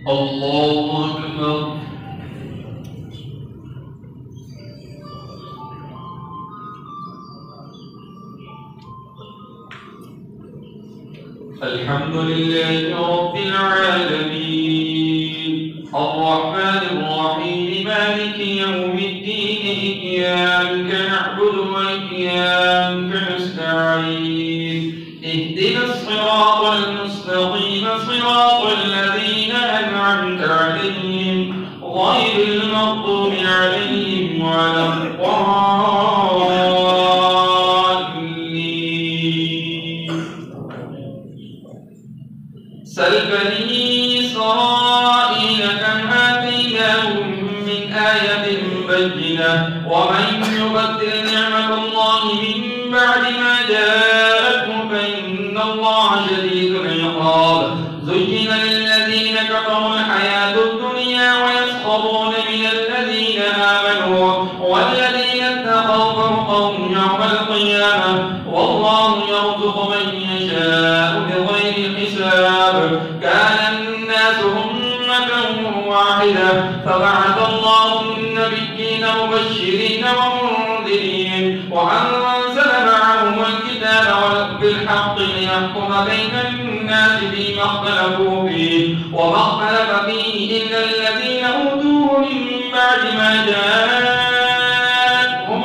الله أكبر. الحمد لله رب العالمين الرحمن الرحيم مالك يوم الدين إياك نعبد وإياك نستعين اهدنا الصراط المستقيم صراط الذين أنعمت عليهم غير المغضوب عليهم ولا الضالين. سل بني إسرائيل كم آتيناهم من آية بينة ومن يبدل نعمة الله من بعد ما جاءته فإن الله شديد العقاب. زين للذين كفروا الحياة الدنيا ويسخرون من الذين آمنوا والذين اتقوا فوقهم يوم القيامة والله يرزق من يشاء بغير حساب. كان الناس أمة واحدة فبعث الله النبيين مبشرين ومنذرين وأنزل معهم الكتاب بالحق ليحكم بين الناس فيما اختلفوا فيه وما اختلف فيه إلا الذين أوتوه من بعد ما جاءتهم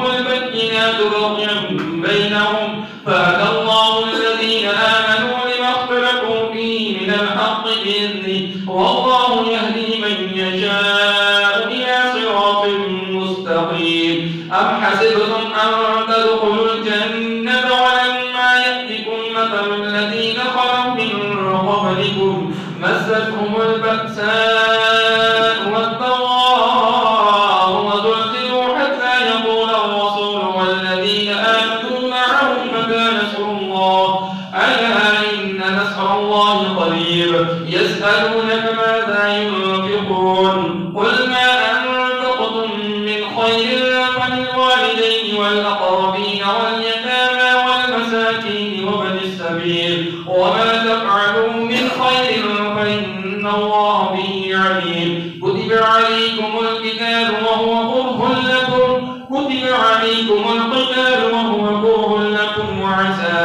البينات بغيا بينهم فهدى الله الذين آمنوا لما اختلفوا فيه من الحق بإذنه والله يهدي من يشاء إلى صراط مستقيم. أم حسبتم أن تدخلوا الجنة ولما يأتكم مثل الذين خلوا من قبلكم مستهم البأساء والضراء وزلزلوا حتى يقول الرسول والذين آمنوا معه متى نصر الله ألا إن نصر الله قريب. يسألونك ماذا ينفقون قل ما أنفقتم من خير فللوالدين والأقربين واليتامى والمساكين وابن السبيل وما تفعلوا من خير فإن الله به عليم. كتب عليكم القتال وهو كره لكم وعسى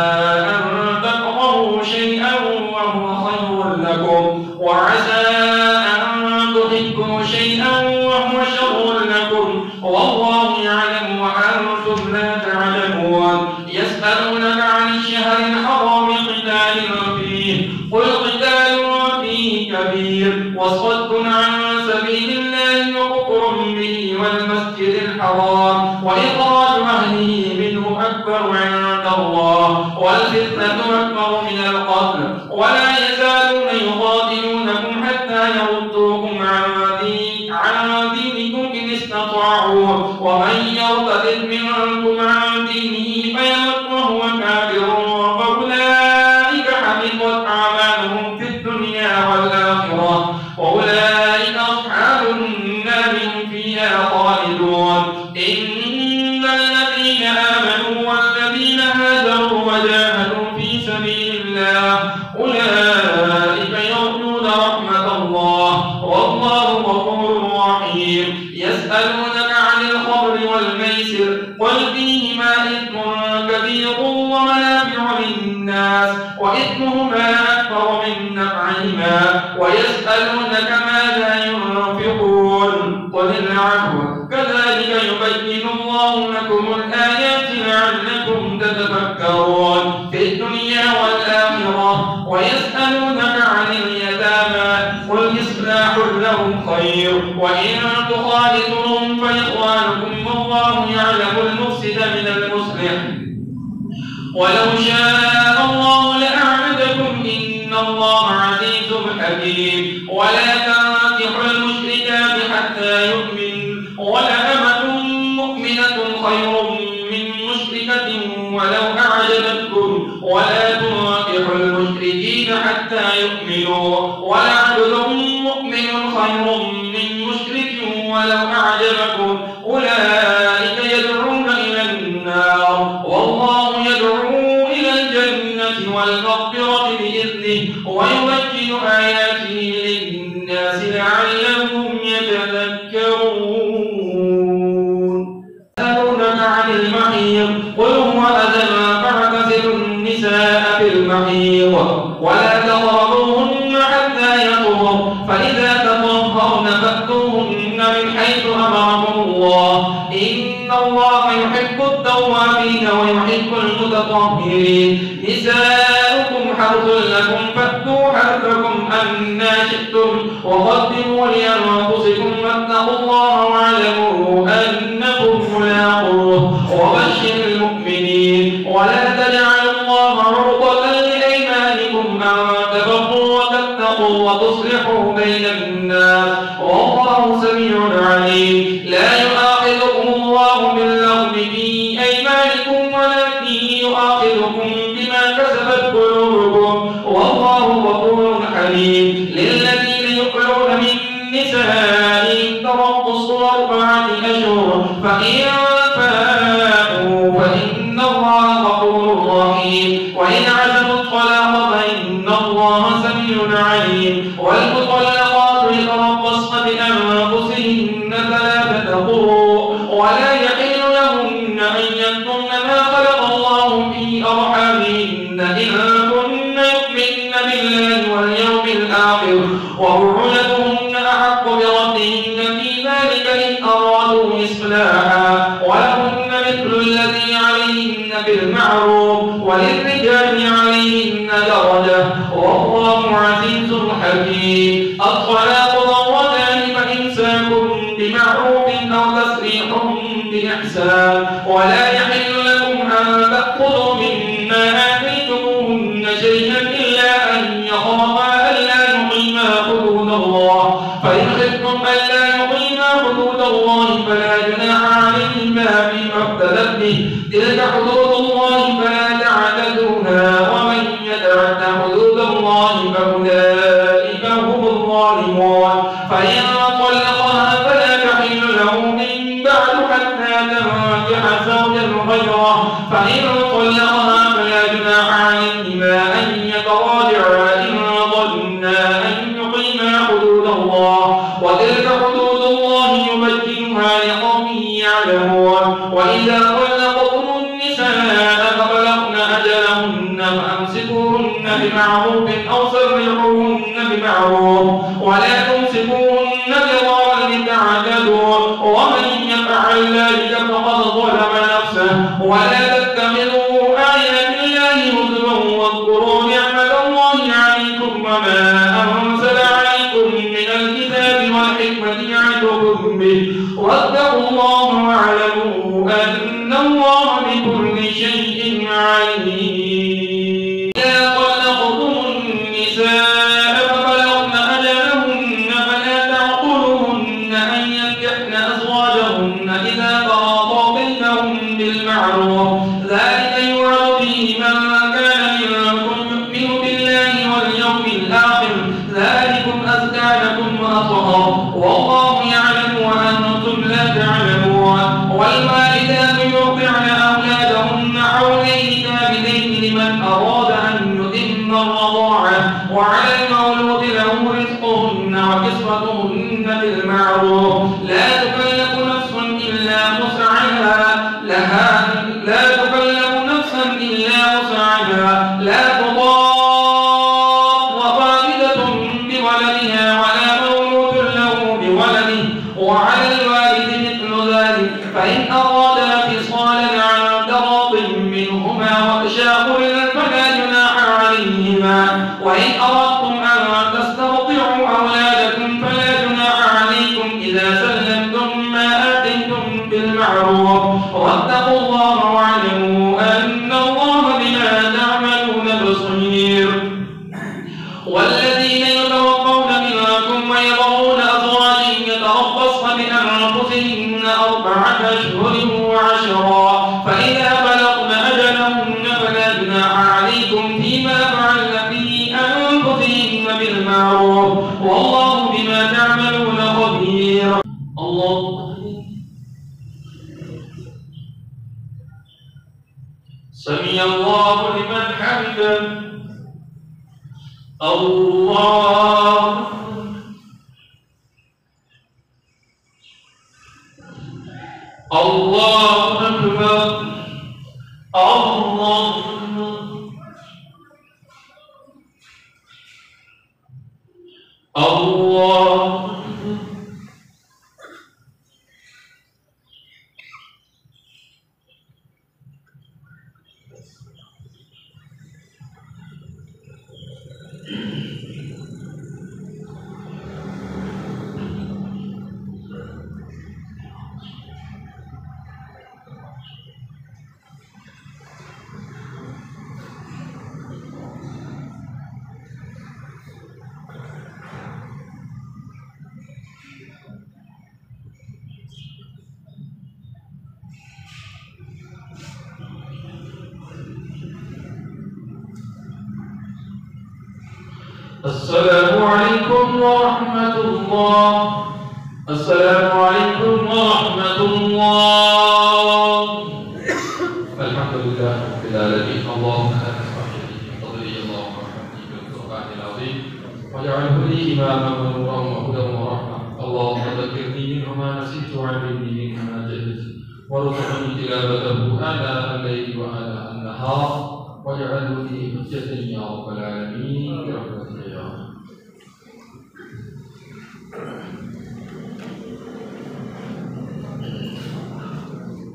أن تكرهوا شيئا وهو خير لكم وعسى أن تحبوا شيئا وهو شر لكم والله يعلم وأنتم لا تعلمون. يسألونك عن الشهر الحرام قتال فيه قل قتال فيه كبير وصد عن سبيل الله وكفر به والمسجد الحرام وإخراج أهله منه أكبر عند الله والفتنة أكبر من القتل ولا يزالون يقاتلونكم حتى يردوكم عن دينكم إن استطاعوا ومن يرتد منكم عن دينه فيمت وهو كافر فأولئك حبطت أعمالهم في الدنيا والآخرة وأولئك أصحاب النار هم فيها خالدون. إن الذين آمنوا والذين هاجروا وجاهدوا في سبيل الله أولئك يرجون رحمة الله والله غفور رحيم. يسألونك عن الخمر والميسر قل فيهما إثم كبير ومنافع للناس وإثمهما أكبر من نفعهما ويسألونك ماذا ينفقون قل العفو كذلك يبين الله لكم الآيات لعلكم تتفكرون في الدنيا والآخرة. ويسألونك عن اليتامى قل إصلاح لهم خير وإن تخالطوهم فإخوانكم والله يعلم المفسد من المصلح ولو شاء الله لأعبدكم إن الله عزيز حكيم. ولا تنكحوا المشركات حتى يؤمن ولأمة مؤمنة خير من مشركة ولو أعجبتكم ولا تنكحوا المشركين حتى يؤمنوا ولعبد مؤمن خير من مشرك ولو أعجبكم أولئك يدعون إلى النار والله يدعو إلى الجنة والمغفرة بإذنه ويبين آياته للناس ولا تقربوهن حتى يطهرن فإذا تطهرن فأتوهن من حيث أمركم الله إن الله يحب التوابين ويحب المتطهرين نساؤكم حرث لكم فأتوا حرثكم أنى شئتم وقدموا لأنفسكم واتقوا الله واعلموا أنكم ملاقوه وبشر المؤمنين ولا تجعلوا الله عرضة لأيمانكم أن تبروا وتتقوا وتصلحوا بين الناس والله سميع عليم لا يؤاخذكم الله باللغو في أيمانكم ولكن يؤاخذكم بما كسبت قلوبكم والله غفور حليم للذين يؤلون من نسائهم تربص 4 أشهر فإن فاءوا فإن الله غفور رحيم وإن عزموا الطلاق فإن الله سميع عليم والمطلقات يتربصن بأنفسهن 3 قروء ولا يحل لهن أن يكتمن ما خلق الله في أرحامهن إن كن يؤمن بالله واليوم الآخر وبعولتهن أحق بردهن في ذلك إن أرادوا إصلاحا ولهن مثل الذي عليهن بالمعروف وللرجال عليهن درجة والله عزيز حكيم الطلاق ضرتان فإمساك بمعروف أو تسريح بإحسان ولا يحل لكم أن تأخذوا مما آتيتموهن شيئا إلا أن يخافا ألا يقيما حدود الله فإن خفتم ألا يقيما حدود الله فلا جناح عليهما فيما افتدت به تلك حدود الله فلا تعتدوها ومن يتعد حدود الله فأولئك هم الظالمون فإن طلقها فلا تحل له من بعد حتى تنكح زوجا غيره فإن طلقها فلا جناح عليهما أن يتراجعا إن ظنا أن يقيما حدود الله وتلك حدود الله يبينها لقوم يعلمون وإذا طلقتم النساء فبلغن أجلهن فأمسكوهن بمعروف أو سرحوهن بمعروف ولا تمسكوهن ضرارا لتعتدوا ومن يفعل ذلك فقد ظلم نفسه ولا تتخذوا آيات الله هزوا واذكروا نعمة الله عليكم وما أنزل عليكم من الكتاب والحكمة يعظكم به واتقوا الله واعلموا أن الله بكل شيء عليم إذا طلقتم النساء فبلغن أجلهن فلا تعقلوهن أن ينكحن أزواجهن إذا تراضوا بينهم بالمعروف ذلك يوعظ به من كان منكم يؤمن بالله واليوم الآخر ذلكم أزكى لكم وأطهر والله يعلم وأنتم لا تعلمون والوالدات يرضعن أولادهن حولين كاملين لمن أراد أن يتم الرضاعة وعلى المولود له رزقهن وكسوتهن بالمعروف لا تكلف نفس إلا وسعها لا تكلف نفسا إلا وسعها لا تضار والدة بولدها ولا مولود له بولده وعلى الوالد مثل ذلك فإن أرادا فصالا عن تراض منهما وتشاور فلا جناح عليهما وإن أردتم أن تسترضعوا أولادكم فلا جناح عليكم إذا سلمتم ما آتيتم بالمعروف واتقوا الله واعلموا أن الله بما تعملون بصير والذين يتوفون منكم ويذرون أزواج يتربصن بأنفسهن 4 أشهر و10 فإذا بلغن أجلهن فلا جناح عليكم فيما فعلن في أنفسهن بالمعروف والله بما تعملون خبير الله سمع الله لمن حمده الله الله أكبر الله الله. السلام عليكم ورحمة الله. السلام عليكم ورحمة الله. الحمد لله رب العالمين. اللهم لا تسمح لي بفضلي، اللهم ارحمني بالقرآن العظيم واجعله لي إماما ونورا وهدى ورحمة. اللهم ذكرني منه ما نسيت وعلمني منه ما جهلت وارزقني تلاوته آناء الليل وآناء النهار واجعله لي حجة يا رب العالمين برحمتك يا رب.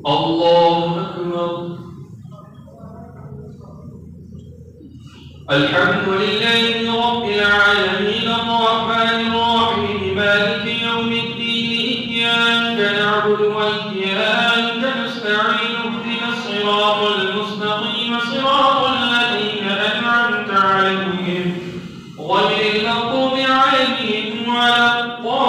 الله أكبر. الحمد لله رب العالمين الرحمن الرحيم مالك يوم الدين إياك نعبد وإياك نستعين اهدنا الصراط المستقيم صراط الذين أنعمت عليهم غير المغضوب عليهم ولا الضالين.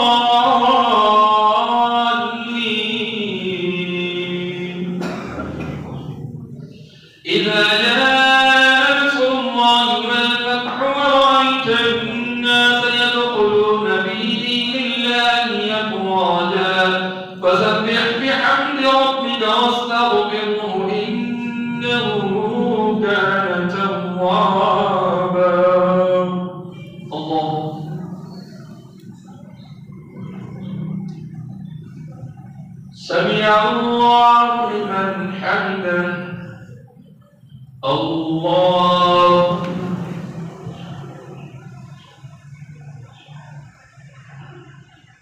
إذا جاء نصر الله والفتح ورأيت الناس يدخلون في دين الله أفواجا فسبح بحمد ربك واستغفره إنه كان توابا. الله. سمع الله لمن حمده. الله.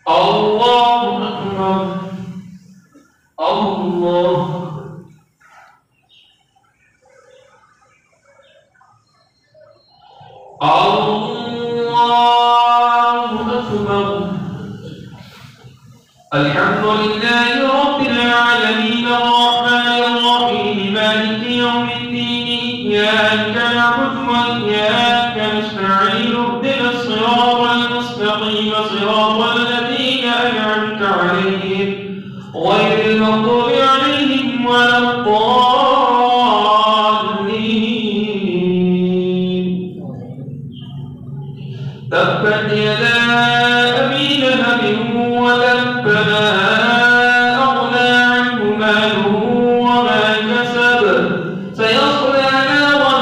الله أكبر. الله. الله أكبر. الحمد لله رب العالمين الرحمن الرحيم مالك يوم الدين إياك نعبد وإياك نستعين اهدنا الصراط المستقيم صراط الذين أنعمت عليهم غير المغضوب عليهم ولا الضالين. تبت يدا أبي لهب وتب ما أغنى عنه ماله وما كسب سيصلى نارا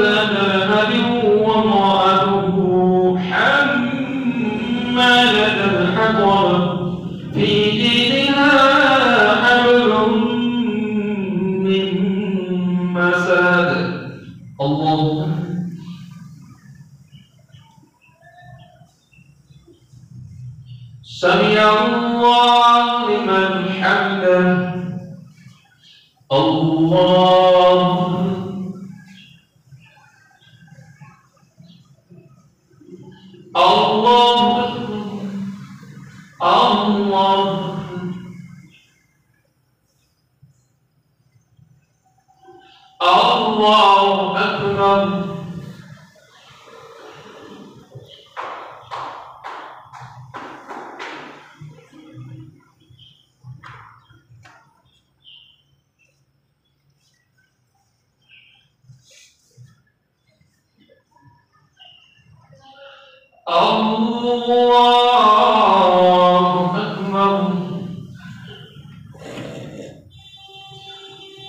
ذات لهب وامرأته حمالة الحطب في جيدها حبل من مسد. الله. سمع الله لمن حمده. الله. الله أكبر. الله. الله أكبر. الله أكبر.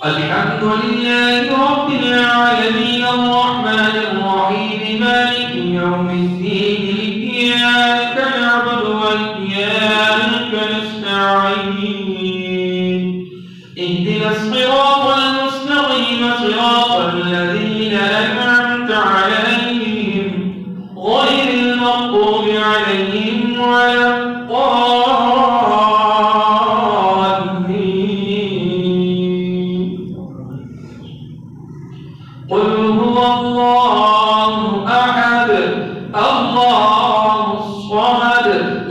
الحمد لله رب العالمين الرحمن الرحيم مالك يوم الدين إياك نعبد وإياك نستعين اهدنا الصراط المستقيم صراط الذين أنعمت عليهم غير المغضوب عليهم الله الصمد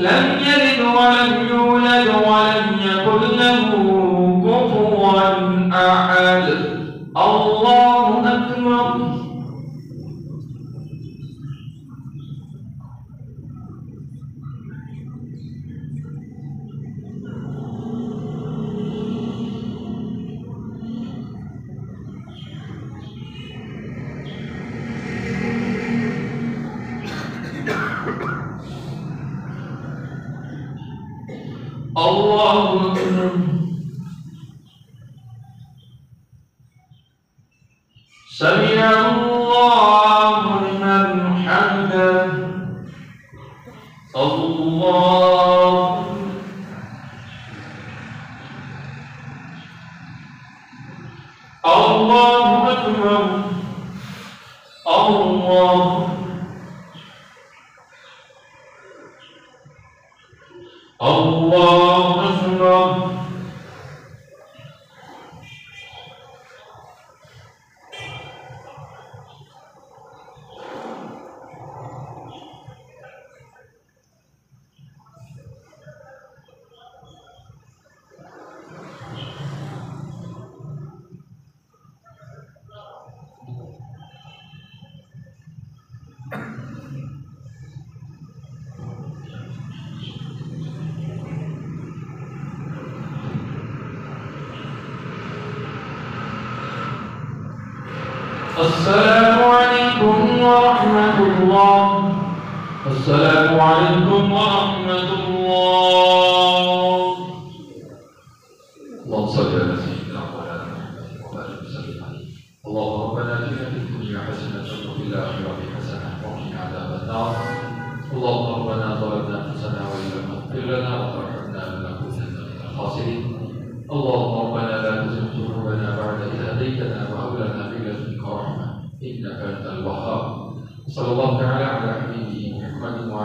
لم يلد ولم يولد ولم يكن له كفوا أحد. الله أكبر. الله أكبر. سمع الله لمن حمده. الله أكبر. الله أكبر. السلام عليكم ورحمة الله. السلام عليكم ورحمة الله. اللهم صل على سيدنا مولانا محمد وبارك وسلم عليه. اللهم ربنا آتنا في الدنيا حسنة وفي الآخرة حسنة وقنا عذاب النار. اللهم ربنا ظلمنا أنفسنا وإن لم تغفر لنا وترحمنا لنكونن من الخاسرين. اللهم ربنا لا تزغ قلوبنا بعد إذ هديتنا وهب لنا من لدنك رحمة إنك أنت الوهاب. صلى الله تعالى على حبيبه محمد وعلى